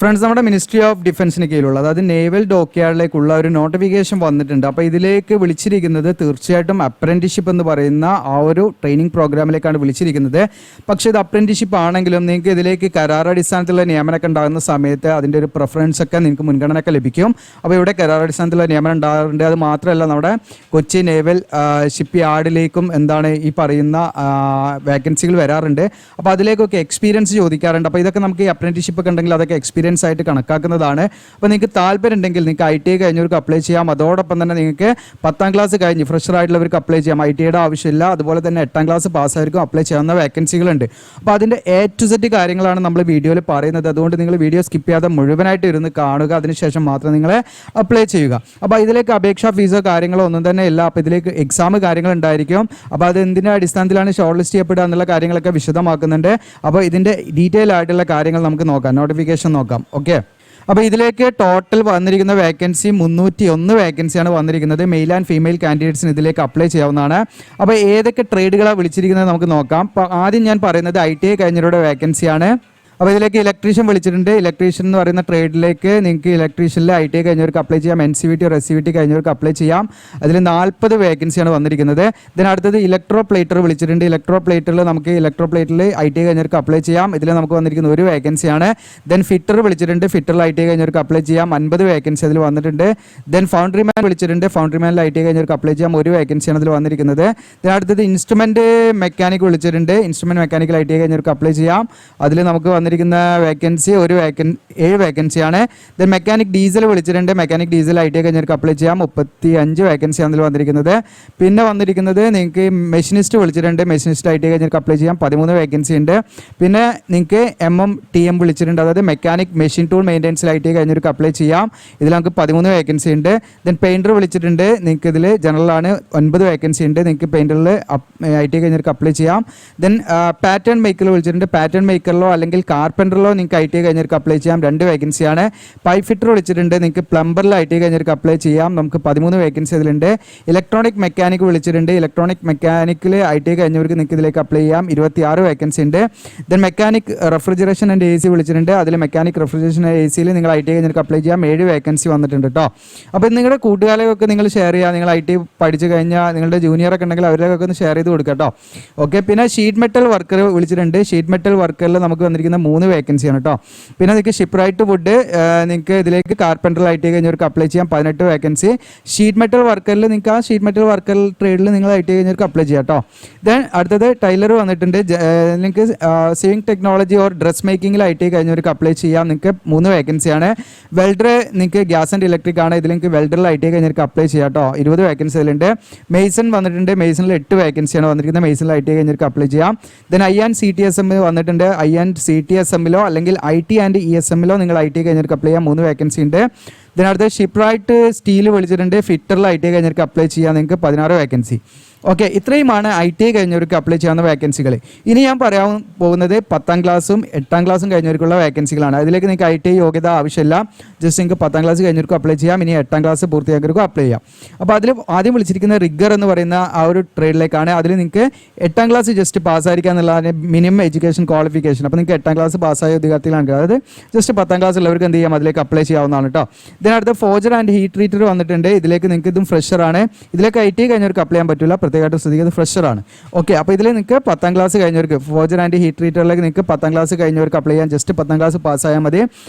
Friends, നമ്മുടെ ministry of ഡിഫൻസിന് കീഴിലുള്ള അതായത് നേവൽ ഡോക്യാർഡിലേക്കുള്ള ഒരു നോട്ടിഫിക്കേഷൻ വന്നിട്ടുണ്ട്. അപ്പോൾ ഇതിലേക്ക് വിളിച്ചിരിക്കുന്നത് തീർച്ചയായിട്ടും അപ്രന്റീഷിപ്പ് എന്ന് പറയുന്ന ആ ഒരു ട്രെയിനിങ് പ്രോഗ്രാമിലേക്കാണ് വിളിച്ചിരിക്കുന്നത്. പക്ഷേ ഇത് അപ്രന്റീഷിപ്പ് ആണെങ്കിലും നിങ്ങൾക്ക് ഇതിലേക്ക് കരാറടിസ്ഥാനത്തിലുള്ള നിയമനമൊക്കെ ഉണ്ടാകുന്ന സമയത്ത് അതിൻ്റെ ഒരു പ്രിഫറൻസ് ഒക്കെ നിങ്ങൾക്ക് മുൻഗണനയൊക്കെ ലഭിക്കും. അപ്പോൾ ഇവിടെ കരാറടിസ്ഥാനത്തിലുള്ള നിയമനം ഉണ്ടാകാറുണ്ട്. അത് മാത്രമല്ല നമ്മുടെ കൊച്ചി നേവൽ ഷിപ്പ് യാർഡിലേക്കും ഈ പറയുന്ന വേക്കൻസികൾ വരാറുണ്ട്. അപ്പോൾ അതിലേക്കൊക്കെ എക്സ്പീരിയൻസ് ചോദിക്കാറുണ്ട്. അപ്പോൾ ഇതൊക്കെ നമുക്ക് ഈ അപ്രന്റീഷിപ്പ് ഒക്കെ ഉണ്ടെങ്കിൽ അതൊക്കെ എക്സ്പീരിയൻസ് ആയിട്ട് കണക്കാക്കുന്നതാണ്. അപ്പോൾ നിങ്ങൾക്ക് താല്പര്യം ഉണ്ടെങ്കിൽ നിങ്ങൾക്ക് ITI കഴിഞ്ഞവർക്ക് അപ്ലൈ ചെയ്യാം. അതോടൊപ്പം തന്നെ നിങ്ങൾക്ക് 10ാം ക്ലാസ് കഴിഞ്ഞ് ഫ്രഷർ ആയിട്ടുള്ളവർക്ക് അപ്ലൈ ചെയ്യാം. ITIയുടെ ആവശ്യമില്ല. അതുപോലെ തന്നെ 8ാം ക്ലാസ് പാസ്സായിരിക്കും അപ്ലൈ ചെയ്യാവുന്ന വേക്കൻസികളുണ്ട്. അപ്പോൾ അതിൻ്റെ A to Z കാര്യങ്ങളാണ് നമ്മൾ വീഡിയോയിൽ പറയുന്നത്. അതുകൊണ്ട് നിങ്ങൾ വീഡിയോ സ്കിപ്പ് ചെയ്യാതെ മുഴുവനായിട്ട് ഇരുന്ന് കാണുക. അതിനുശേഷം മാത്രം നിങ്ങൾ അപ്ലൈ ചെയ്യുക. അപ്പോൾ ഇതിലേക്ക് അപേക്ഷാ ഫീസോ കാര്യങ്ങളോ ഒന്നും തന്നെ ഇല്ല. അപ്പോൾ ഇതിലേക്ക് എക്സാം കാര്യങ്ങൾ ഉണ്ടായിരിക്കും. അപ്പോൾ അത് എന്തിൻ്റെ അടിസ്ഥാനത്തിലാണ് ഷോർട്ട് ലിസ്റ്റ് ചെയ്യപ്പെടുക എന്നുള്ള കാര്യങ്ങളൊക്കെ വിശദമാക്കുന്നുണ്ട്. അപ്പോൾ ഇതിൻ്റെ ഡീറ്റെയിൽ ആയിട്ടുള്ള കാര്യങ്ങൾ നമുക്ക് നോക്കാം, നോട്ടിഫിക്കേഷൻ നോക്കാം. ഓക്കെ, അപ്പോൾ ഇതിലേക്ക് ടോട്ടൽ വന്നിരിക്കുന്ന വേക്കൻസി 301 വേക്കൻസിയാണ് വന്നിരിക്കുന്നത്. മെയിൽ ആൻഡ് ഫീമെയിൽ കാൻഡിഡേറ്റ്സിന് ഇതിലേക്ക് അപ്ലൈ ചെയ്യാവുന്നതാണ്. അപ്പോൾ ഏതൊക്കെ ട്രേഡുകളാണ് വിളിച്ചിരിക്കുന്നത് നമുക്ക് നോക്കാം. ആദ്യം ഞാൻ പറയുന്നത് ITI കഴിഞ്ഞവരുടെ വേക്കൻസിയാണ്. അപ്പോൾ ഇതിലേക്ക് ഇലക്ട്രീഷ്യൻ വിളിച്ചിട്ടുണ്ട്. ഇലക്ട്രീഷ്യൻ എന്ന് പറയുന്ന ട്രേഡിലേക്ക് നിങ്ങൾക്ക് ഇലക്ട്രീഷ്യനിൽ ITI കഴിഞ്ഞവർക്ക് അപ്ലൈ ചെയ്യാം. NCVT or SCVT കഴിഞ്ഞവർക്ക് അപ്ലൈ ചെയ്യാം. അതിൽ 40 വേക്കൻസിയാണ് വന്നിരിക്കുന്നത്. അടുത്തത് ഇലക്ട്രോ പ്ലേറ്റർ വിളിച്ചിട്ടുണ്ട്. ഇലക്ട്രോ പ്ലേറ്ററിൽ നമുക്ക് ITI കഴിഞ്ഞവർക്ക് അപ്ലൈ ചെയ്യാം. ഇതിൽ നമുക്ക് വന്നിരിക്കുന്ന ഒരു വേക്കൻസിയാണ്. ഫിറ്റർ വിളിച്ചിട്ടുണ്ട്. ഫിറ്ററിൽ ITI കഴിഞ്ഞവർക്ക് അപ്ലൈ ചെയ്യാം. 50 വേക്കൻസി അതിൽ വന്നിട്ടുണ്ട്. ഫൗണ്ടറിമാൻ വിളിച്ചിട്ടുണ്ട്. ഫൗണ്ടറിമാനിൽ ITI കഴിഞ്ഞവർക്ക് അപ്ലൈ ചെയ്യാം. ഒരു വേക്കൻസിയാണ് അതിൽ വന്നിരിക്കുന്നത്. അടുത്തത് ഇൻസ്ട്രുമെന്റ് മെക്കാനിക് വിളിച്ചിട്ടുണ്ട്. ഇൻസ്ട്രുമെന്റ് മെക്കാനിക്കൽ ITI കഴിഞ്ഞവർക്ക് അപ്ലൈ ചെയ്യാം. അതിൽ നമുക്ക് വേക്കൻസി 7 വേക്കൻസിയാണ്. മെക്കാനിക് ഡീസൽ വിളിച്ചിട്ടുണ്ട്. മെക്കാനിക് ഡീസൽ ITI കഴിഞ്ഞവർക്ക് അപ്ലൈ ചെയ്യാം. 35 വേക്കൻസിയാണ് അതിൽ വന്നിരിക്കുന്നത്. പിന്നെ വന്നിരിക്കുന്നത് നിങ്ങൾക്ക് മെഷീനിസ്റ്റ് വിളിച്ചിട്ടുണ്ട്. മെഷീനിസ്റ്റ് ITI കഴിഞ്ഞവർക്ക് അപ്ലൈ ചെയ്യാം. 13 വേക്കൻസി ഉണ്ട്. പിന്നെ നിങ്ങൾക്ക് TM വിളിച്ചിട്ടുണ്ട്. അതായത് മെക്കാനിക് മെഷീൻ ടൂൾ മെയിൻ്റെനൻസിൽ ITI കഴിഞ്ഞവർക്ക് അപ്ലൈ ചെയ്യാം. ഇതിൽ നമുക്ക് 13 വേക്കൻസി ഉണ്ട്. പെയിൻറ്റർ വിളിച്ചിട്ടുണ്ട്. നിങ്ങൾക്ക് ഇതിൽ ജനറലാണ് 9 വേക്കൻസി ഉണ്ട്. നിങ്ങൾക്ക് പെയിൻറ്ററിൽ ITI കഴിഞ്ഞവർക്ക് അപ്ലൈ ചെയ്യാം. പാറ്റേൺ മേക്കർ വിളിച്ചിട്ടുണ്ട്. പാറ്റേൺ മേക്കറിലോ അല്ലെങ്കിൽ കാർപ്പൻറ്ററിലോ നിങ്ങൾക്ക് ITI കഴിഞ്ഞവർക്ക് അപ്ലൈ ചെയ്യാം. 2 വേക്കൻസിയാണ്. പൈപ്പ് ഫിറ്റർ വിളിച്ചിട്ടുണ്ട്. നിങ്ങൾക്ക് പ്ലംബറിൽ ITI കഴിഞ്ഞവർക്ക് അപ്ലൈ ചെയ്യാം. നമുക്ക് 13 വേക്കൻസി അതിലുണ്ട്. ഇലക്ട്രോണിക് മെക്കാനിക് വിളിച്ചിട്ടുണ്ട്. ഇലക്ട്രോണിക് മെക്കാനിക്കിൽ ITI കഴിഞ്ഞവർക്ക് നിങ്ങൾക്ക് ഇതിലേക്ക് അപ്ലൈ ചെയ്യാം. 26 വേക്കൻസി ഉണ്ട്. മെക്കാനിക് റെഫ്രിജറേഷൻ ആൻഡ് AC വിളിച്ചിട്ടുണ്ട്. അതിൽ മെക്കാനിക് റെഫ്രിജറേഷൻ ആൻഡ് ACയിൽ നിങ്ങൾ ITI കഴിഞ്ഞവർക്ക് അപ്ലൈ ചെയ്യാം. 7 വേക്കൻസി വന്നിട്ടുണ്ട് കേട്ടോ. അപ്പോൾ നിങ്ങളുടെ കൂട്ടുകാരെയൊക്കെ നിങ്ങൾ ഷെയർ ചെയ്യുക. നിങ്ങൾ ITI പഠിച്ചു കഴിഞ്ഞാൽ നിങ്ങളുടെ ജൂനിയറൊക്കെ ഉണ്ടെങ്കിൽ അവരൊക്കെ ഒന്ന് ഷെയർ ചെയ്ത് കൊടുക്കുക കേട്ടോ. ഓക്കെ, പിന്നെ ഷീറ്റ് മെറ്റൽ വർക്കർ വിളിച്ചിട്ടുണ്ട്. ഷീറ്റ് മെറ്റൽ വർക്കറിൽ നമുക്ക് വന്നിരിക്കുന്ന 3 വേക്കൻസിയാണ് കേട്ടോ. പിന്നെ നിങ്ങൾക്ക് ഷിപ്പ് റൈറ്റ് വുഡ് നിങ്ങൾക്ക് ഇതിലേക്ക് കാർപ്പൻറ്റർ ITI കഴിഞ്ഞവർക്ക് അപ്ലൈ ചെയ്യാം. 18 വേക്കൻസി. ഷീറ്റ് മെറ്റൽ വർക്കറിൽ നിങ്ങൾക്ക് ആ ഷീറ്റ് മെറ്റൽ വർക്കർ ട്രേഡിൽ നിങ്ങൾ ITI കഴിഞ്ഞവർക്ക് അപ്ലൈ ചെയ്യാം കേട്ടോ. അടുത്തത് ടൈലർ വന്നിട്ടുണ്ട്. നിങ്ങൾക്ക് സേവിങ് ടെക്നോളജി ഓർ ഡ്രസ് മേക്കിങ്ങിൽ ITI കഴിഞ്ഞവർക്ക് അപ്ലൈ ചെയ്യാം. നിങ്ങൾക്ക് 3 വേക്കൻസിയാണ്. വെൽഡർ നിങ്ങൾക്ക് ഗ്യാസ് ആൻഡ് ഇലക്ട്രിക് ആണ്. ഇതിൽ നിങ്ങൾക്ക് വെൽഡറിൽ ITI കഴിഞ്ഞവർക്ക് അപ്ലൈ ചെയ്യാം കേട്ടോ. 20 വേക്കൻസി അതിലുണ്ട്. മെയ്സൺ വന്നിട്ടുണ്ട്. മെയ്സണിൽ 8 വേക്കൻസിയാണ് വന്നിരിക്കുന്നത്. മെയ്സണിൽ ITI കഴിഞ്ഞവർക്ക് അപ്ലൈ ചെയ്യാം. IN/CTSM വന്നിട്ടുണ്ട്. IN/CTSMലോ അല്ലെങ്കിൽ IT ആൻഡ് ESMലോ നിങ്ങൾ ITI കഴിഞ്ഞവർക്ക് അപ്ലൈ ചെയ്യാം. 3 വേക്കൻസി ഉണ്ട്. അടുത്ത ഷിപ്പ് റൈറ്റ് സ്റ്റീൽ വിളിച്ചിട്ടുണ്ട്. ഫിറ്ററിൽ ITI കഴിഞ്ഞവർക്ക് അപ്ലൈ ചെയ്യാം. നിങ്ങൾക്ക് 16 വേക്കൻസി. ഓക്കെ, ഇത്രയുമാണ് ITI കഴിഞ്ഞവർക്ക് അപ്ലൈ ചെയ്യാവുന്ന വേക്കൻസികൾ. ഇനി ഞാൻ പറയാൻ പോകുന്നത് 10ാം ക്ലാസ്സും 8ാം ക്ലാസ്സും കഴിഞ്ഞവർക്കുള്ള വേക്കൻസികളാണ്. അതിലേക്ക് നിങ്ങൾക്ക് ITI യോഗ്യത ആവശ്യമില്ല. ജസ്റ്റ് നിങ്ങൾക്ക് 10ാം ക്ലാസ് കഴിഞ്ഞവർക്കും അപ്ലൈ ചെയ്യാം. ഇനി 8ാം ക്ലാസ് പൂർത്തിയാക്കിയവർക്കും അപ്ലൈ ചെയ്യാം. അപ്പോൾ അതിൽ ആദ്യം വിളിച്ചിരിക്കുന്ന റിഗർ എന്ന് പറയുന്ന ആ ഒരു ട്രേഡിലേക്കാണ്. അതിൽ നിങ്ങൾക്ക് 8ാം ക്ലാസ് ജസ്റ്റ് പാസ്സായിരിക്കുക എന്നുള്ളതാണ് മിനിമം എഡ്യൂക്കേഷൻ ക്വാളിഫിക്കേഷൻ. അപ്പോൾ നിങ്ങൾക്ക് 8ാം ക്ലാസ് പാസ്സായ ഉദ്യോഗാർത്ഥികളാണ്. അതായത് ജസ്റ്റ് 10ാം ക്ലാസ് ഉള്ളവർക്ക് എന്ത് ചെയ്യാം, അതിലേക്ക് അപ്ലൈ ചെയ്യാവുന്നതാണ് കേട്ടോ. ഇതിനടുത്ത് ഫോജർ ആൻഡ് ഹീറ്റ് ട്രീറ്റർ വന്നിട്ടുണ്ട്. ഇതിലേക്ക് നിങ്ങൾക്ക് ഇതും ഫ്രഷറാണ്. ഇതിലേക്ക് ITI കഴിഞ്ഞവർക്ക് അപ്ലൈ ചെയ്യാൻ പറ്റില്ല. പ്രത്യേകമായിട്ട് ശ്രദ്ധിക്കുന്നത് ഫ്രഷറാണ്. ഓക്കെ, അപ്പോൾ ഇതിൽ നിങ്ങൾക്ക് 10ാം ക്ലാസ് കഴിഞ്ഞവർക്ക് ഫോജർ ആൻഡ് ഹീറ്റ് ട്രീറ്ററിലേക്ക് നിങ്ങൾക്ക് 10ാം ക്ലാസ് കഴിഞ്ഞവർക്ക് അപ്ലൈ ചെയ്യാൻ. ജസ്റ്റ് 10ാം ക്ലാസ് പാസ്സായാൽ മതി.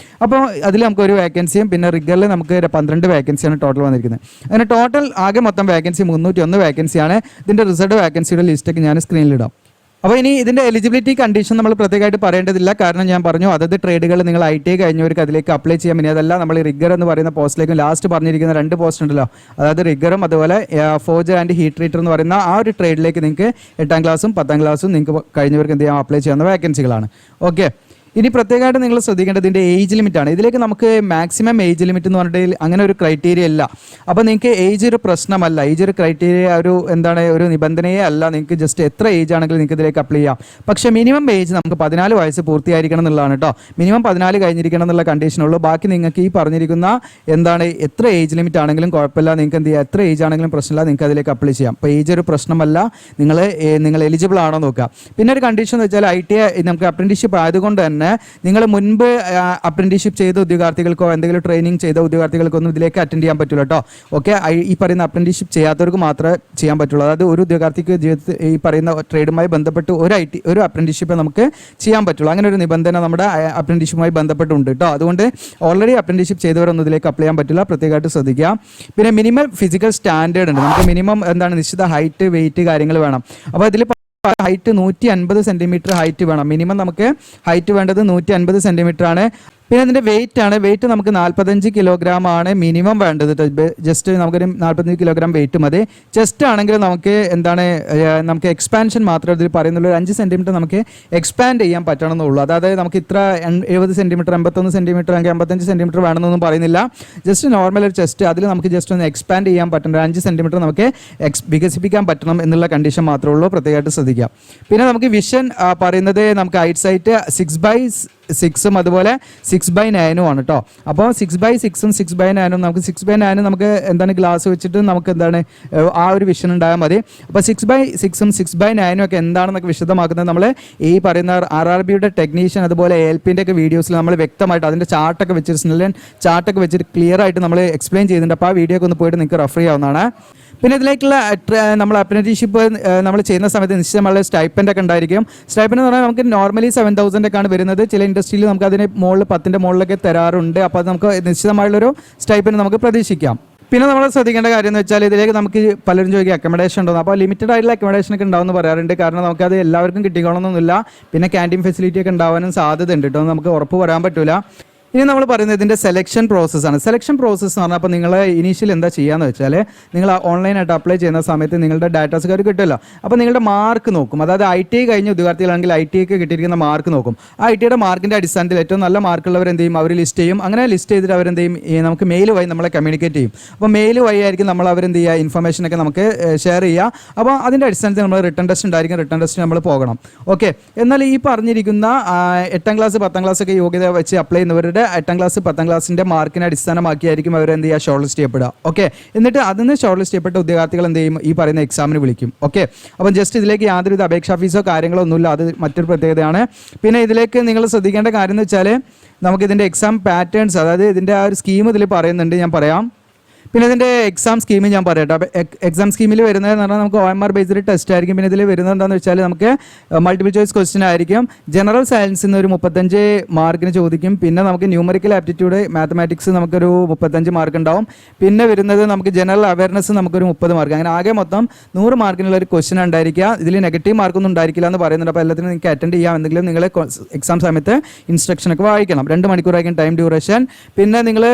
അപ്പോൾ അതിൽ നമുക്ക് ഒരു വേക്കൻസിയും പിന്നെ റിഗറിൽ നമുക്ക് 12 വേക്കൻസിയാണ് ടോട്ടൽ വന്നിരിക്കുന്നത്. അങ്ങനെ ടോട്ടൽ ആകെ മൊത്തം വേക്കൻസി 301 വേക്കൻസിയാണ്. ഇതിൻ്റെ റിസൾട്ട് വേക്കൻസിയുടെ ലിസ്റ്റൊക്കെ ഞാൻ സ്ക്രീനിലിടാം. അപ്പോൾ ഇനി ഇതിൻ്റെ എലിജിബിലിറ്റി കണ്ടീഷൻ നമ്മൾ പ്രത്യേകമായിട്ട് പറയേണ്ടതില്ല. കാരണം ഞാൻ പറഞ്ഞു അതത് ട്രേഡുകൾ നിങ്ങൾ ITI കഴിഞ്ഞവർക്ക് അതിലേക്ക് അപ്ലൈ ചെയ്യാം. ഇനി അതല്ല നമ്മൾ റിഗർ എന്ന് പറയുന്ന പോസ്റ്റിലേക്കും ലാസ്റ്റ് പറഞ്ഞിരിക്കുന്ന 2 പോസ്റ്റ് ഉണ്ടല്ലോ, അതായത് റിഗറും അതുപോലെ ഫോജർ ആൻഡ് ഹീറ്റ് ട്രീറ്റർ എന്ന് പറയുന്ന ആ ഒരു ട്രേഡിലേക്ക് നിങ്ങൾക്ക് 8ാം ക്ലാസ്സും 10ാം ക്ലാസ്സും നിങ്ങൾക്ക് കഴിഞ്ഞവർക്ക് എന്ത് ചെയ്യാം, അപ്ലൈ ചെയ്യാവുന്ന വേക്കൻസികളാണ്. ഓക്കെ, ഇനി പ്രത്യേകമായിട്ട് നിങ്ങൾ ശ്രദ്ധിക്കേണ്ടത് ഇതിൻ്റെ ഏജ് ലിമിറ്റാണ്. ഇതിലേക്ക് നമുക്ക് മാക്സിമം ഏജ് ലിമിറ്റ് എന്ന് പറഞ്ഞിട്ട് അങ്ങനെ ഒരു ക്രൈറ്റീരിയ ഇല്ല. അപ്പോൾ നിങ്ങൾക്ക് ഏജ് ഒരു പ്രശ്നമല്ല. ഏജ് ഒരു ക്രൈറ്റീരിയ ഒരു നിബന്ധനയേ അല്ല. നിങ്ങൾക്ക് ജസ്റ്റ് എത്ര ഏജ് ആണെങ്കിലും നിങ്ങൾക്ക് ഇതിലേക്ക് അപ്ലൈ ചെയ്യാം. പക്ഷേ മിനിമം ഏജ് നമുക്ക് 14 വയസ്സ് പൂർത്തിയായിരിക്കണം എന്നുള്ളതാണ് കേട്ടോ. മിനിമം 14 കഴിഞ്ഞിരിക്കണം എന്നുള്ള കണ്ടീഷനുള്ളൂ. ബാക്കി നിങ്ങൾക്ക് ഈ പറഞ്ഞിരിക്കുന്ന എത്ര ഏജ് ലിമിറ്റ് ആണെങ്കിലും കുഴപ്പമില്ല. നിങ്ങൾക്ക് എന്ത് ചെയ്യുക, എത്ര ഏജ് ആണെങ്കിലും പ്രശ്നമില്ല, നിങ്ങൾക്ക് അതിലേക്ക് അപ്ലൈ ചെയ്യാം. അപ്പോൾ ഏജ് ഒരു പ്രശ്നമല്ല. നിങ്ങൾ എലിജിബിൾ ആണോ നോക്കുക. പിന്നെ ഒരു കണ്ടീഷൻ എന്ന് വെച്ചാൽ ITI നമുക്ക് അപ്രന്റീസ്ഷിപ്പ് ആയതുകൊണ്ട് തന്നെ തന്നെ നിങ്ങൾ മുൻപ് അപ്രന്റീഷിപ്പ് ചെയ്ത ഉദ്യോഗാർത്ഥികൾക്കോ എന്തെങ്കിലും ട്രെയിനിങ് ചെയ്ത ഉദ്യോഗാർത്ഥികൾക്കോ ഒന്നും ഇതിലേക്ക് അറ്റൻഡ് ചെയ്യാൻ പറ്റില്ല കേട്ടോ. ഓക്കെ, ഈ പറയുന്ന അപ്രന്റീഷിപ്പ് ചെയ്യാത്തവർക്ക് മാത്രമേ ചെയ്യാൻ പറ്റുള്ളൂ. അതായത് ഒരു ഉദ്യോഗാർത്ഥിക്ക് ജീവിതത്തിൽ ഈ പറയുന്ന ട്രേഡുമായി ബന്ധപ്പെട്ട് ഒരു അപ്രന്റീഷിപ്പ് നമുക്ക് ചെയ്യാൻ പറ്റുള്ളൂ. അങ്ങനെ ഒരു നിബന്ധന നമ്മുടെ അപ്രന്റീഷിപ്പുമായി ബന്ധപ്പെട്ടുണ്ട് കേട്ടോ. അതുകൊണ്ട് ഓൾറെഡി അപ്രന്റീഷിപ്പ് ചെയ്തവരൊന്നും ഇതിലേക്ക് അപ്ലൈ ചെയ്യാൻ പറ്റില്ല, പ്രത്യേകമായിട്ട് ശ്രദ്ധിക്കുക. പിന്നെ മിനിമം ഫിസിക്കൽ സ്റ്റാൻഡേർഡ് ഉണ്ട്. നമുക്ക് മിനിമം എന്താണ് നിശ്ചിത ഹൈറ്റ്, വെയിറ്റ് കാര്യങ്ങൾ വേണം. അപ്പോൾ ഇതിൽ ഹൈറ്റ് 150 സെന്റിമീറ്റർ ഹൈറ്റ് വേണം. മിനിമം നമുക്ക് ഹൈറ്റ് വേണ്ടത് 150 സെന്റിമീറ്റർ ആണ്. പിന്നെ അതിൻ്റെ വെയിറ്റ് നമുക്ക് 45 കിലോഗ്രാം ആണ് മിനിമം വേണ്ടത്. ജസ്റ്റ് നമുക്കൊരു 45 കിലോഗ്രാം വെയിറ്റ് മതി. ചെസ്റ്റ് ആണെങ്കിൽ നമുക്ക് എക്സ്പാൻഷൻ മാത്രമേ ഇതിൽ പറയുന്നുള്ളൂ. 5 സെൻറ്റിമീറ്റർ നമുക്ക് എക്സ്പാൻഡ് ചെയ്യാൻ പറ്റണമെന്നുള്ളൂ. അതായത് നമുക്ക് ഇത്ര 70 സെൻറ്റിമീറ്റർ, 81 സെൻറ്റിമീറ്റർ അല്ലെങ്കിൽ 55 സെൻറ്റിമീറ്റർ വേണമെന്നൊന്നും പറയുന്നില്ല. ജസ്റ്റ് നോർമൽ ഒരു ചെസ്റ്റ്, അതിൽ നമുക്ക് ജസ്റ്റ് ഒന്ന് എക്സ്പാൻഡ് ചെയ്യാൻ പറ്റണം. 5 സെൻറ്റിമീറ്റർ നമുക്ക് വികസിപ്പിക്കാൻ പറ്റണം എന്നുള്ള കണ്ടീഷൻ മാത്രമേ ഉള്ളൂ, പ്രത്യേകമായിട്ട് ശ്രദ്ധിക്കാം. പിന്നെ നമുക്ക് വിഷൻ പറയുന്നത് നമുക്ക് ഐറ്റ് സൈറ്റ് 6/6 അതുപോലെ 6/9 ആണ് കേട്ടോ. അപ്പോൾ 6/6 6/9 നമുക്ക് 6/9 നമുക്ക് ഗ്ലാസ് വെച്ചിട്ട് നമുക്ക് ആ ഒരു വിഷൻ ഉണ്ടായാൽ മതി. അപ്പോൾ 6/6 6/9 ഒക്കെ എന്താണെന്നൊക്കെ വിശദമാക്കുന്നത് നമ്മൾ ഈ പറയുന്ന RRBയുടെ ടെക്നീഷ്യൻ അതുപോലെ ALPൻ്റെ ഒക്കെ വീഡിയോസിൽ നമ്മൾ വ്യക്തമായിട്ട് അതിൻ്റെ ചാർട്ടൊക്കെ വെച്ചിട്ട് ക്ലിയർ ആയിട്ട് നമ്മൾ എക്സ്പ്ലെയിൻ ചെയ്യുന്നുണ്ട്. അപ്പോൾ ആ വീഡിയോ ഒക്കെ ഒന്ന് പോയിട്ട് നിങ്ങൾക്ക് റെഫർ ചെയ്യാവുന്നതാണ്. പിന്നെ ഇതിലേക്കുള്ള നമ്മൾ അപ്രന്റീഷിപ്പ് നമ്മൾ ചെയ്യുന്ന സമയത്ത് നിശ്ചയമുള്ള സ്റ്റൈപ്പൻഡ് ഒക്കെ ഉണ്ടായിരിക്കും. സ്റ്റൈപ്പൻഡ് എന്ന് പറഞ്ഞാൽ നമുക്ക് നോർമലി 7,000 ഒക്കെയാണ് വരുന്നത്. ചില ഇൻഡസ്ട്രിയിൽ നമുക്ക് അതിന് മുകളിൽ 10ന്റെ മുകളിലൊക്കെ തരാറുണ്ട്. അപ്പോൾ അത് നമുക്ക് നിശ്ചിതമായുള്ളൊരു സ്റ്റൈപ്പൻഡ് നമുക്ക് പ്രതീക്ഷിക്കാം. പിന്നെ നമ്മൾ ശ്രദ്ധിക്കേണ്ട കാര്യം എന്ന് വെച്ചാൽ ഇതിലേക്ക് നമുക്ക് പലരും ചോദിക്കുക അക്കോമഡേഷൻ ഉണ്ടോ. അപ്പോൾ ലിമിറ്റഡ് ആയിട്ടുള്ള അക്കോമഡേഷൻ ഒക്കെ ഉണ്ടാവുമെന്ന് പറയാറുണ്ട്. കാരണം നമുക്കത് എല്ലാവർക്കും കിട്ടിക്കോണമെന്നൊന്നുമില്ല. പിന്നെ ക്യാൻറ്റീൻ ഫെസിലിറ്റി ഒക്കെ ഉണ്ടാവാനും സാധ്യത ഉണ്ട് കേട്ടോ, നമുക്ക് ഉറപ്പ് പറയാൻ പറ്റില്ല. ഇനി നമ്മൾ പറയുന്നത് ഇതിൻ്റെ സെലക്ഷൻ പ്രോസസ്സാണ്. സെലക്ഷൻ പ്രോസസ്സ് എന്ന് പറഞ്ഞാൽ അപ്പോൾ നിങ്ങൾ ഇനീഷ്യൽ എന്താ ചെയ്യാന്ന് വെച്ചാൽ നിങ്ങൾ ഓൺലൈനായിട്ട് അപ്ലൈ ചെയ്യുന്ന സമയത്ത് നിങ്ങളുടെ ഡാറ്റാസ് കാര്യം കിട്ടുമല്ലോ. അപ്പോൾ നിങ്ങളുടെ മാർക്ക് നോക്കും. അതായത് ITI കഴിഞ്ഞ ഉദ്യോഗാർത്ഥികളാണെങ്കിൽ ITIക്ക് കിട്ടിയിരിക്കുന്ന മാർക്ക് നോക്കും. ആ ITIയുടെ മാർക്കിൻ്റെ അടിസ്ഥാനത്തിൽ ഏറ്റവും നല്ല മാർക്കുള്ളവർ എന്ത് ചെയ്യും, അവർ ലിസ്റ്റ് ചെയ്യും. അങ്ങനെ ലിസ്റ്റ് ചെയ്തിട്ട് അവരെന്ത് ചെയ്യും, നമുക്ക് മെയിൽ വഴി നമ്മളെ കമ്മ്യൂണിക്കേറ്റ് ചെയ്യും. അപ്പോൾ മെയിൽ വഴി ആയിരിക്കും നമ്മൾ അവരെന്ത് ചെയ്യുക, ഇൻഫർമേഷനൊക്കെ നമുക്ക് ഷെയർ ചെയ്യുക. അപ്പോൾ അതിൻ്റെ അടിസ്ഥാനത്തിൽ നമ്മൾ റിട്ടൺ ടെസ്റ്റ് ഉണ്ടായിരിക്കും. റിട്ടൺ ടെസ്റ്റ് നമ്മൾ പോകണം. ഓക്കെ, എന്നാൽ ഈ പറഞ്ഞിരിക്കുന്ന 8ാം ക്ലാസ് 10ാം ക്ലാസ് ഒക്കെ യോഗ്യത വെച്ച് അപ്ലൈ ചെയ്യുന്നവരുടെ 8ാം ക്ലാസ് 10ാം ക്ലാസിന്റെ മാർക്കിനെ അടിസ്ഥാനമാക്കിയായിരിക്കും അവർ എന്ത് ചെയ്യുക, ഷോർട്ട് ലിസ്റ്റ് ചെയ്യപ്പെടുക. ഓക്കെ, എന്നിട്ട് അതിന് ഷോർട്ട് ലിസ്റ്റ് ചെയ്യപ്പെട്ട ഉദ്യോഗാർത്ഥികൾ എന്ത് ചെയ്യും, ഈ പറയുന്ന എക്സാമിന് വിളിക്കും. ഓക്കെ, അപ്പം ജസ്റ്റ് ഇതിലേക്ക് യാതൊരുവിധ അപേക്ഷാ ഫീസോ കാര്യങ്ങളോ ഒന്നുമില്ല. അത് മറ്റൊരു പ്രത്യേകതയാണ്. പിന്നെ ഇതിലേക്ക് നിങ്ങൾ ശ്രദ്ധിക്കേണ്ട കാര്യം എന്ന് വെച്ചാൽ നമുക്കിതിൻ്റെ എക്സാം പാറ്റേൺസ്, അതായത് ഇതിൻ്റെ ആ ഒരു സ്കീം ഇതിൽ പറയുന്നുണ്ട്, ഞാൻ പറയാം. പിന്നെ ഇതിൻ്റെ എക്സാം സ്കീം ഞാൻ പറയട്ടെ. അപ്പോൾ എക്സാം സ്കീമിൽ വരുന്നതെന്ന് പറഞ്ഞാൽ നമുക്ക് OMR ബേസ്ഡ് ടെസ്റ്റ് ആയിരിക്കും. പിന്നെ ഇതിൽ വരുന്നത് എന്താണെന്ന് വെച്ചാൽ നമുക്ക് മൾട്ടിപ്പിൾ ചോയ്സ് ക്വസ്റ്റ്യൻ ആയിരിക്കും. ജനറൽ സയൻസിൽ നിന്ന് ഒരു 35 മാർക്കിന് ചോദിക്കും. പിന്നെ നമുക്ക് ന്യൂമറിക്കൽ ആപ്റ്റിറ്റ്യൂഡ് മാത്തമാറ്റിക്സ് നമുക്കൊരു 35 മാർക്ക് ഉണ്ടാവും. പിന്നെ വരുന്നത് നമുക്ക് ജനറൽ അവയർനെസ് നമുക്കൊരു 30 മാർക്ക്. അങ്ങനെ ആകെ മൊത്തം 100 മാർക്കിനുള്ള ഒരു ക്വസ്റ്റ്യൻ ഉണ്ടായിരിക്കുക. ഇതിൽ നെഗറ്റീവ് മാർക്കൊന്നും ഉണ്ടായിരിക്കില്ല എന്ന് പറയുന്നുണ്ട്. അപ്പോൾ എല്ലാത്തിനും നിങ്ങൾക്ക് അറ്റൻഡ് ചെയ്യാം. എന്തെങ്കിലും നിങ്ങൾ എക്സാം സമയത്ത് ഇൻസ്ട്രക്ഷനൊക്കെ വായിക്കണം. 2 മണിക്കൂറായിരിക്കും ടൈം ഡ്യൂറേഷൻ. പിന്നെ നിങ്ങൾ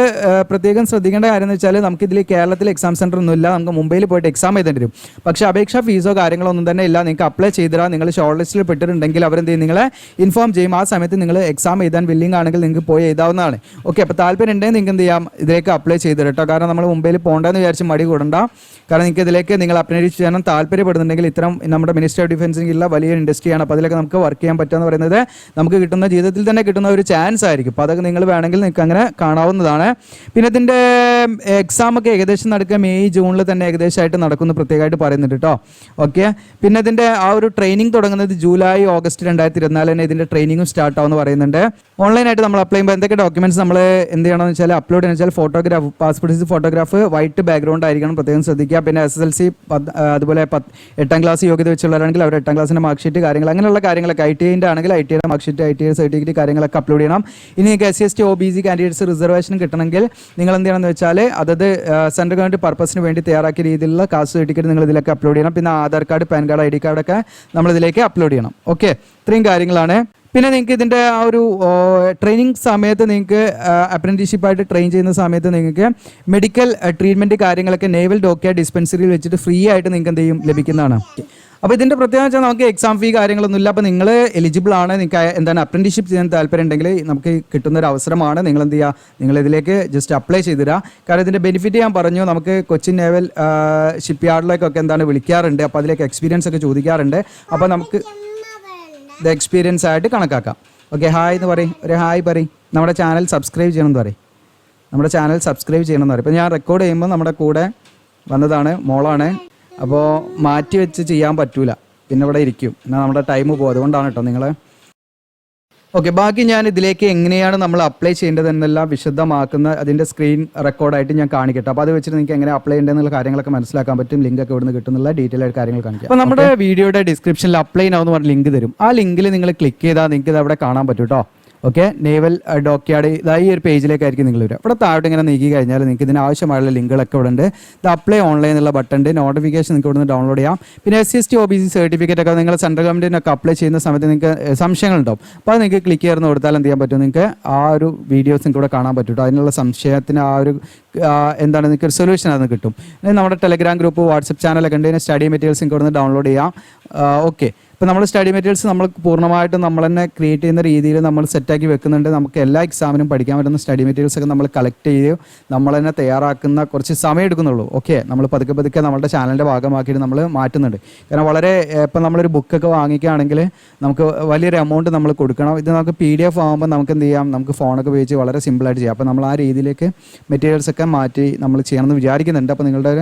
പ്രത്യേകം ശ്രദ്ധിക്കേണ്ട കാര്യം എന്ന് വെച്ചാൽ നമുക്ക് ഇതിൽ കേരളത്തിൽ എക്സാം സെൻറ്റർ ഒന്നും ഇല്ല. നമുക്ക് മുംബൈയിൽ പോയിട്ട് എക്സാം എഴുതേണ്ടി വരും. പക്ഷേ അപേക്ഷാ ഫീസോ കാര്യങ്ങളോ ഒന്നും തന്നെ ഇല്ല. നിങ്ങൾക്ക് അപ്ലൈ ചെയ്തിടാം. നിങ്ങൾ ഷോർട്ട് ലിസ്റ്റിൽ പെട്ടിട്ടുണ്ടെങ്കിൽ അവരെന്ത് ചെയ്യും, നിങ്ങളെ ഇൻഫോം ചെയ്യും. ആ സമയത്ത് നിങ്ങൾ എക്സാം എഴുതാൻ വില്ലിംഗ് ആണെങ്കിൽ നിങ്ങൾക്ക് പോയി എഴുതാവുന്നതാണ്. ഓക്കെ, അപ്പോൾ താല്പര്യം ഉണ്ടെങ്കിൽ നിങ്ങൾക്ക് എന്ത് ചെയ്യാം, ഇതിലേക്ക് അപ്ലൈ ചെയ്തിട്ട് കേട്ടോ. കാരണം നമ്മൾ മുംബൈയിൽ പോകണ്ടെന്ന് വിചാരിച്ച് മടി കൂടണ്ട. കാരണം നിങ്ങൾക്ക് ഇതിലേക്ക് നിങ്ങൾ അപ്ലൈ ചെയ്യാൻ താല്പര്യപ്പെടുന്നുണ്ടെങ്കിൽ ഇത്തരം നമ്മുടെ മിനിസ്റ്റർ ഓഫ് ഡിഫൻസിനുള്ള വലിയ ഇൻഡസ്ട്രിയാണ്. അപ്പോൾ അതിലൊക്കെ നമുക്ക് വർക്ക് ചെയ്യാൻ പറ്റുക എന്ന് പറയുന്നത് നമുക്ക് കിട്ടുന്ന ജീവിതത്തിൽ തന്നെ കിട്ടുന്ന ഒരു ചാൻസ് ആയിരിക്കും. അപ്പോൾ അതൊക്കെ നിങ്ങൾ വേണമെങ്കിൽ നിങ്ങൾക്ക് അങ്ങനെ കാണാവുന്നതാണ്. പിന്നെ ഇതിൻ്റെ എക്സാമൊക്കെ ഏകദേശം നടക്കുക മെയ് ജൂണിൽ തന്നെ ഏകദേശമായിട്ട് നടക്കുന്നു പ്രത്യേകമായിട്ട് പറയുന്നുണ്ട് കേട്ടോ. ഓക്കെ, പിന്നെ ഇതിൻ്റെ ആ ഒരു ട്രെയിനിങ് തുടങ്ങുന്നത് ജൂലൈ ഓഗസ്റ്റ് 2024 തന്നെ ഇതിൻ്റെ ട്രെയിനിങ്ങും സ്റ്റാർട്ട് ആവുമെന്ന് പറയുന്നുണ്ട്. ഓൺലൈനായിട്ട് നമ്മൾ അപ്ലൈ ചെയ്യുമ്പോൾ എന്തൊക്കെ ഡോക്യുമെന്റ്സ് നമ്മൾ എന്ത് ചെയ്യണമെന്ന് വെച്ചാൽ അപ്ലോഡ് ചെയ്യുന്ന വെച്ചാൽ photograph, passport size photograph, white background ആയിരിക്കണം, പ്രത്യേകം ശ്രദ്ധിക്കുക. പിന്നെ SSLC അതുപോലെ 8ാം ക്ലാസ് യോഗ്യത വെച്ചുള്ളവരാണെങ്കിൽ അവർ 8ാം ക്ലാസ്സിൻ്റെ മാർക്ക് ഷീറ്റ് കാര്യങ്ങൾ അങ്ങനെയുള്ള കാര്യങ്ങളൊക്കെ ITIൻ്റെ ആണെങ്കിൽ ITIയുടെ മാർക്ക് ഷീറ്റ്, ITI സർട്ടിഫിക്കറ്റ് കാര്യങ്ങളൊക്കെ അപ്ലോഡ് ചെയ്യണം. ഇനി നിങ്ങൾക്ക് SC/ST OBC കാൻഡിഡേറ്റ്സ് റിസർവേഷൻ കിട്ടണമെങ്കിൽ നിങ്ങൾ എന്ത് ചെയ്യണമെന്ന് വെച്ചാൽ അതത് സെൻട്രൽ ഗവൺമെൻറ് പർപ്പസിന് വേണ്ടി തയ്യാറാക്കിയ രീതിയിലുള്ള കാസ്റ്റ് സർട്ടിഫിക്കറ്റ് നിങ്ങൾ ഇതിലൊക്കെ അപ്ലോഡ് ചെയ്യണം. പിന്നെ Aadhaar card, pan card, ID കാർഡൊക്കെ നമ്മൾ ഇതിലേക്ക് അപ്ലോഡ് ചെയ്യണം. ഓക്കെ, ഇത്രയും കാര്യങ്ങളാണ്. പിന്നെ നിങ്ങൾക്ക് ഇതിൻ്റെ ആ ഒരു ട്രെയിനിങ് സമയത്ത് നിങ്ങൾക്ക് അപ്രന്റീഷിപ്പായിട്ട് ട്രെയിൻ ചെയ്യുന്ന സമയത്ത് നിങ്ങൾക്ക് മെഡിക്കൽ ട്രീറ്റ്മെൻറ്റ് കാര്യങ്ങളൊക്കെ നേവൽ ഡോക്യാർഡ് ഡിസ്പെൻസറിയിൽ വെച്ചിട്ട് ഫ്രീ ആയിട്ട് നിങ്ങൾക്ക് എന്ത് ചെയ്യും ലഭിക്കുന്നതാണ്. അപ്പോൾ ഇതിൻ്റെ പ്രത്യേകത വെച്ചാൽ നമുക്ക് എക്സാം ഫീ കാര്യങ്ങളൊന്നുമില്ല. അപ്പോൾ നിങ്ങൾ എലിജിബിൾ ആണ്, നിങ്ങൾക്ക് അപ്രന്റീഷിപ്പ് ചെയ്യാൻ താല്പര്യം ഉണ്ടെങ്കിൽ നമുക്ക് കിട്ടുന്നൊരു അവസരമാണ്. നിങ്ങൾ എന്ത് ചെയ്യുക, നിങ്ങൾ ഇതിലേക്ക് ജസ്റ്റ് അപ്ലൈ ചെയ്തിടുക. കാരണം ഇതിൻ്റെ ബെനിഫിറ്റ് ഞാൻ പറഞ്ഞു, നമുക്ക് കൊച്ചിൻ നേവൽ ഷിപ്പ്യാർഡിലേക്കൊക്കെ വിളിക്കാറുണ്ട്. അപ്പോൾ അതിലേക്ക് എക്സ്പീരിയൻസ് ഒക്കെ ചോദിക്കാറുണ്ട്. അപ്പോൾ നമുക്ക് ഇത് എക്സ്പീരിയൻസ് ആയിട്ട് കണക്കാക്കാം. ഓക്കെ, ഹായ് എന്ന് പറയും, ഒരു ഹായ് പറയും. നമ്മുടെ ചാനൽ സബ്സ്ക്രൈബ് ചെയ്യണമെന്ന് പറയും, നമ്മുടെ ചാനൽ സബ്സ്ക്രൈബ് ചെയ്യണമെന്ന് പറയും. ഇപ്പോൾ ഞാൻ റെക്കോർഡ് ചെയ്യുമ്പോൾ നമ്മുടെ കൂടെ വന്നതാണ്, മോളാണ്. അപ്പോൾ മാറ്റി വെച്ച് ചെയ്യാൻ പറ്റൂല, പിന്നെ ഇവിടെ ഇരിക്കും, എന്നാൽ നമ്മുടെ ടൈം പോകും. അതുകൊണ്ടാണ് കേട്ടോ നിങ്ങൾ ഓക്കെ, ബാക്കി ഞാൻ ഇതിലേക്ക് എങ്ങനെയാണ് നമ്മൾ അപ്ലൈ ചെയ്യേണ്ടത് എന്നെല്ലാം വിശദമാക്കുന്ന അതിൻ്റെ സ്ക്രീൻ റെക്കോർഡായിട്ട് ഞാൻ കാണിക്കട്ടെ. അപ്പോൾ അത് വെച്ചിട്ട് നിങ്ങൾക്ക് എങ്ങനെ അപ്ലൈ ചെയ്യേണ്ടതെന്നുള്ള കാര്യങ്ങളൊക്കെ മനസ്സിലാക്കാൻ പറ്റും. ലിങ്ക് ഒക്കെ ഇവിടുന്ന് കിട്ടുന്നുള്ള ഡീറ്റെയിൽ ആയിട്ട് കാര്യങ്ങൾ കാണിക്കാം. അപ്പോൾ നമ്മുടെ വീഡിയോയുടെ ഡിസ്ക്രിപ്ഷനിൽ അപ്ലൈ നൗ എന്ന് പറഞ്ഞ ലിങ്ക് തരും. ആ ലിങ്കിൽ നിങ്ങൾ ക്ലിക്ക് ചെയ്താൽ നിങ്ങൾക്ക് ഇത് അവിടെ കാണാൻ പറ്റും കേട്ടോ. ഓക്കെ, നേവൽ ഡോക്യാർഡ് ഇതായി ഒരു പേജിലേക്കായിരിക്കും നിങ്ങൾ വരിക. ഇവിടെ താഴോട്ട് ഇങ്ങനെ നീക്കി കഴിഞ്ഞാൽ നിങ്ങൾക്ക് ഇതിന് ആവശ്യമായുള്ള ലിങ്കുകളൊക്കെ ഇവിടെ ഉണ്ട്. ഇത് അപ്ലൈ ഓൺലൈൻ എന്നുള്ള ബട്ടൺ ഉണ്ട്. നോട്ടിഫിക്കേഷൻ നിങ്ങൾക്ക് ഇവിടുന്ന് ഡൗൺലോഡ് ചെയ്യാം. പിന്നെ SC/ST OBC സർട്ടിഫിക്കറ്റ് ഒക്കെ നിങ്ങൾ സെൻട്രൽ ഗവൺമെൻറ്റിനൊക്കെ അപ്ലൈ ചെയ്യുന്ന സമയത്ത് നിങ്ങൾക്ക് സംശയങ്ങളുണ്ടാവും. അപ്പോൾ അത് നിങ്ങൾക്ക് ക്ലിക്ക് ചെയ്യുന്ന കൊടുത്താൽ എന്ത് ചെയ്യാൻ പറ്റും, നിങ്ങൾക്ക് ആ ഒരു വീഡിയോസ് നിങ്ങൾക്ക് ഇവിടെ കാണാൻ പറ്റും. അതിനുള്ള സംശയത്തിന് ആ ഒരു എന്താണ് നിങ്ങൾക്ക് ഒരു സൊല്യൂഷൻ അതിന് കിട്ടും. നമ്മുടെ ടെലഗ്രാം ഗ്രൂപ്പ്, വാട്സപ്പ് ചാനലൊക്കെ ഉണ്ട്. സ്റ്റഡി മെറ്റീരിയൽസ് നിങ്ങൾക്ക് ഇവിടുന്ന് ഡൗൺലോഡ് ചെയ്യാം. ഓക്കെ, ഇപ്പോൾ നമ്മൾ സ്റ്റഡി മെറ്റീരിയൽസ് നമ്മൾ പൂർണ്ണമായിട്ടും നമ്മൾ തന്നെ ക്രിയേറ്റ് ചെയ്യുന്ന രീതിയിൽ നമ്മൾ സെറ്റാക്കി വെക്കുന്നുണ്ട്. നമുക്ക് എല്ലാ എക്സാമിനും പഠിക്കാൻ പറ്റുന്ന സ്റ്റഡി മെറ്റീരിയൽസ് ഒക്കെ നമ്മൾ കളക്ട് ചെയ്ത് നമ്മൾ തന്നെ തയ്യാറാക്കുന്ന കുറച്ച് സമയം എടുക്കുന്നുള്ളൂ. ഓക്കെ, നമ്മൾ പതുക്കെ നമ്മുടെ ചാനലിൻ്റെ ഭാഗമാക്കിയിട്ട് നമ്മൾ മാറ്റുന്നുണ്ട്. കാരണം വളരെ ഇപ്പം നമ്മളൊരു ബുക്കൊക്കെ വാങ്ങിക്കുകയാണെങ്കിൽ നമുക്ക് വലിയൊരു എമൗണ്ട് നമ്മൾ കൊടുക്കണം. ഇത് നമുക്ക് PDF ആകുമ്പോൾ നമുക്ക് എന്ത് ചെയ്യാം, നമുക്ക് ഫോണൊക്കെ ഉപയോഗിച്ച് വളരെ സിമ്പിളായിട്ട് ചെയ്യാം. അപ്പോൾ നമ്മൾ ആ രീതിയിലേക്ക് മെറ്റീരിയൽസ് ഒക്കെ മാറ്റി നമ്മൾ ചെയ്യണമെന്ന് വിചാരിക്കുന്നുണ്ട്. അപ്പോൾ നിങ്ങളുടെ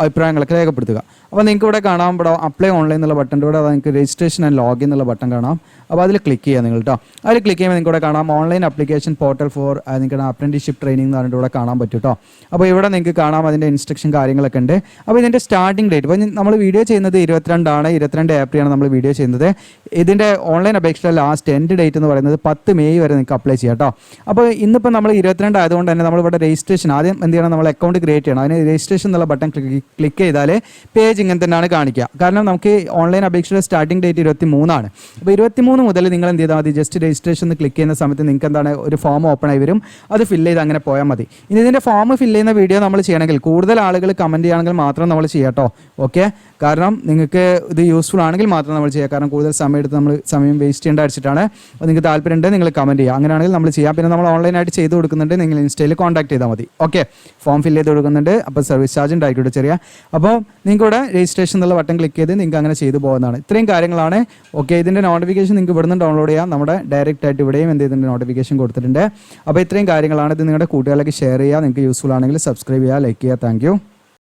അഭിപ്രായങ്ങളൊക്കെ രേഖപ്പെടുത്തുക. അപ്പോൾ നിങ്ങൾക്ക് ഇവിടെ കാണാം, ഇവിടെ അപ്ലൈ ഓൺലൈൻ എന്നുള്ള ബട്ടൻ്റെ കൂടെ നിങ്ങൾക്ക് രജിസ്ട്രേഷൻ ആൻഡ് ലോഗിൻ എന്നുള്ള ബട്ടൺ കാണാം. അപ്പോൾ അതിൽ ക്ലിക്ക് ചെയ്യാം നിങ്ങൾ കേട്ടോ. അതിൽ ക്ലിക്ക് ചെയ്യുമ്പോൾ നിങ്ങൾക്ക് ഇവിടെ കാണാം ഓൺലൈൻ ആപ്ലിക്കേഷൻ പോർട്ടൽ ഫോർ നിങ്ങൾക്ക് അപ്രന്റീസ്ഷിപ്പ് ട്രെയിനിങ് എന്ന് പറഞ്ഞിട്ട് ഇവിടെ കാണാൻ പറ്റും കേട്ടോ. അപ്പോൾ ഇവിടെ നിങ്ങൾക്ക് കാണാം അതിൻ്റെ ഇൻസ്ട്രക്ഷൻ കാര്യങ്ങളൊക്കെ ഉണ്ട്. അപ്പോൾ ഇതിൻ്റെ സ്റ്റാർട്ടിംഗ് ഡേറ്റ് ഇപ്പോൾ നമ്മൾ വീഡിയോ ചെയ്യുന്നത് 22 ഏപ്രിലാണ് നമ്മൾ വീഡിയോ ചെയ്യുന്നത്. ഇതിൻ്റെ ഓൺലൈൻ അപേക്ഷയുടെ ലാസ്റ്റ് എൻഡ് ഡേറ്റ് എന്ന് പറയുന്നത് 10 മെയ് വരെ നിങ്ങൾക്ക് അപ്ലൈ ചെയ്യാം കേട്ടോ. അപ്പോൾ ഇന്നിപ്പോൾ നമ്മൾ 22 ആയതുകൊണ്ട് തന്നെ നമ്മളിവിടെ രജിസ്ട്രേഷൻ ആദ്യം എന്ത് ചെയ്യണം, നമ്മൾ അക്കൗണ്ട് ക്രിയേറ്റ് ചെയ്യണം. അതിന് രജിസ്ട്രേഷൻ എന്നുള്ള ബട്ടൺ ക്ലിക്ക് ചെയ്താൽ പേജ് ഇങ്ങനെ തന്നെയാണ് കാണിക്കുക. കാരണം നമുക്ക് ഓൺലൈൻ അപേക്ഷയുടെ സ്റ്റാർട്ടിംഗ് ഡേറ്റ് 23 അപ്പോൾ 23 മുതൽ നിങ്ങൾ എന്ത് ചെയ്താൽ മതി, ജസ്റ്റ് രജിസ്ട്രേഷൻ ക്ലിക്ക് ചെയ്യുന്ന സമയത്ത് നിങ്ങൾക്ക് എന്താണ് ഒരു ഫോം ഓപ്പൺ ആയി വരും. അത് ഫില്ല് ചെയ്ത് അങ്ങനെ പോയാൽ മതി. ഇനി ഇതിൻ്റെ ഫോം ഫില്ല് ചെയ്യുന്ന വീഡിയോ നമ്മൾ ചെയ്യണമെങ്കിൽ കൂടുതൽ ആളുകൾ കമൻറ്റ് ചെയ്യുകയാണെങ്കിൽ മാത്രം നമ്മൾ ചെയ്യാം കേട്ടോ. ഓക്കെ, കാരണം നിങ്ങൾക്ക് ഇത് യൂസ്ഫുൾ ആണെങ്കിൽ മാത്രം നമ്മൾ ചെയ്യുക. കാരണം കൂടുതൽ സമയം എടുത്ത് നമ്മൾ സമയം വേസ്റ്റ് ചെയ്യേണ്ട അടിച്ചിട്ടാണ്. അപ്പോൾ നിങ്ങൾക്ക് താല്പര്യമുണ്ട് നിങ്ങൾ കമൻറ്റ് ചെയ്യുക. അങ്ങനെയാണെങ്കിൽ നമ്മൾ ചെയ്യാം. പിന്നെ നമ്മൾ ഓൺലൈനായിട്ട് ചെയ്ത് കൊടുക്കുന്നുണ്ട്. നിങ്ങൾ ഇൻസ്റ്റയിൽ കോൺടാക്ട് ചെയ്താൽ മതി. ഓക്കെ, ഫോം ഫില്ല് ചെയ്ത് കൊടുക്കുന്നുണ്ട്. അപ്പോൾ സർവീസ് ചാർജ് ഉണ്ടായിക്കോട്ടെ ചെറിയ. അപ്പോൾ നിങ്ങൾക്ക് ഇവിടെ രജിസ്ട്രേഷൻ എന്നുള്ള ബട്ടൺ ക്ലിക്ക് ചെയ്ത് നിങ്ങൾക്ക് അങ്ങനെ ചെയ്തു പോകുന്നതാണ്. ഇത്രയും കാര്യങ്ങളാണ്. ഓക്കെ, ഇതിൻ്റെ നോട്ടിഫിക്കേഷൻ നിങ്ങൾക്ക് ഇവിടുന്ന് ഡൗൺലോഡ് ചെയ്യാം. നമ്മുടെ ഡയറക്റ്റ് ആയിട്ട് ഇവിടെയും എന്ത് ചെയ്തിട്ടുണ്ട്, നോട്ടിഫിക്കേഷൻ കൊടുത്തിട്ടുണ്ട്. അപ്പോൾ ഇത്രയും കാര്യങ്ങളാണ്. ഇത് നിങ്ങളുടെ കൂട്ടുകാരിലേക്ക് ഷെയർ ചെയ്യുക. നിങ്ങൾക്ക് യൂസ്ഫുൾ ആണെങ്കിൽ സബ്സ്ക്രൈബ് ചെയ്യുക, ലൈക്ക് ചെയ്യുക. Thank you.